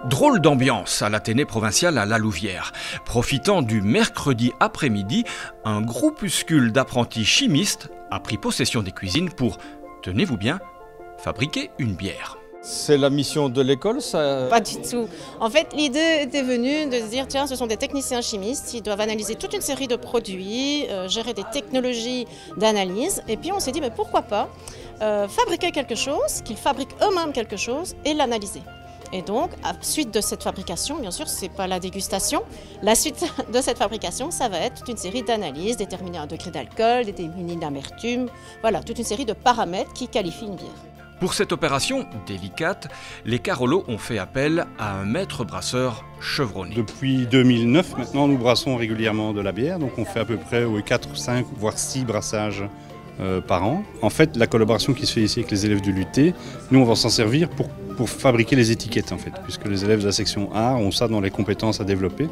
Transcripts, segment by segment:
Drôle d'ambiance à l'Athénée provincial à La Louvière. Profitant du mercredi après-midi, un groupuscule d'apprentis chimistes a pris possession des cuisines pour, tenez-vous bien, fabriquer une bière. C'est la mission de l'école, ça? Pas du tout. En fait, l'idée était venue de se dire, tiens, ce sont des techniciens chimistes, ils doivent analyser toute une série de produits, gérer des technologies d'analyse. Et puis on s'est dit, mais pourquoi pas fabriquer quelque chose, qu'ils fabriquent eux-mêmes quelque chose et l'analyser. Et donc, à suite de cette fabrication, bien sûr, ce n'est pas la dégustation. La suite de cette fabrication, ça va être toute une série d'analyses, déterminer un degré d'alcool, déterminer l'amertume, voilà, toute une série de paramètres qui qualifient une bière. Pour cette opération délicate, les Carolos ont fait appel à un maître brasseur chevronné. Depuis 2009, maintenant, nous brassons régulièrement de la bière. Donc on fait à peu près 4, 5, voire 6 brassages par an. En fait, la collaboration qui se fait ici avec les élèves du LUT, nous on va s'en servir pour fabriquer les étiquettes en fait, puisque les élèves de la section A ont ça dans les compétences à développer.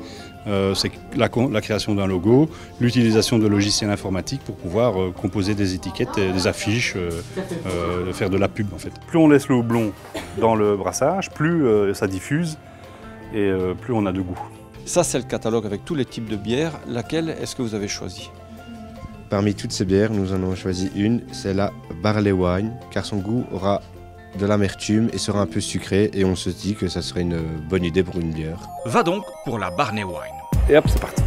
C'est la création d'un logo, l'utilisation de logiciels informatiques pour pouvoir composer des étiquettes, des affiches, faire de la pub en fait. Plus on laisse le houblon dans le brassage, plus ça diffuse et plus on a de goût. Ça, c'est le catalogue avec tous les types de bières. Laquelle est-ce que vous avez choisi? Parmi toutes ces bières, nous en avons choisi une, c'est la Barley Wine, car son goût aura de l'amertume et sera un peu sucré, et on se dit que ça serait une bonne idée pour une bière. Va donc pour la Barley Wine. Et hop, c'est parti.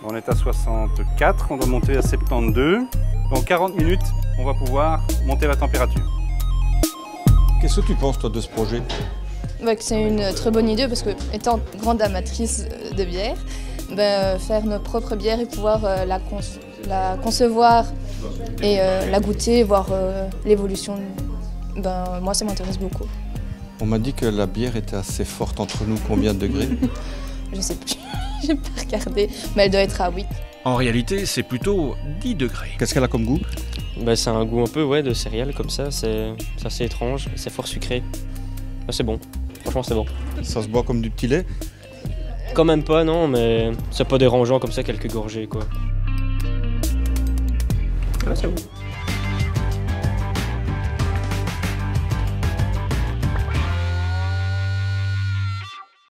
On est à 64, on doit monter à 72. Dans 40 minutes, on va pouvoir monter la température. Qu'est-ce que tu penses, toi, de ce projet? Que c'est une très bonne idée parce que, étant grande amatrice de bière, faire nos propres bières et pouvoir la concevoir et la goûter, voir l'évolution, moi ça m'intéresse beaucoup. On m'a dit que la bière était assez forte entre nous, combien de degrés? Je sais plus, j'ai pas regardé, mais elle doit être à 8. En réalité, c'est plutôt 10 degrés. Qu'est-ce qu'elle a comme goût? C'est un goût un peu de céréales comme ça, c'est assez étrange, c'est fort sucré. C'est bon, franchement c'est bon. Ça se boit comme du petit lait? Quand même pas, non, mais c'est pas dérangeant comme ça, quelques gorgées quoi. C'est bon.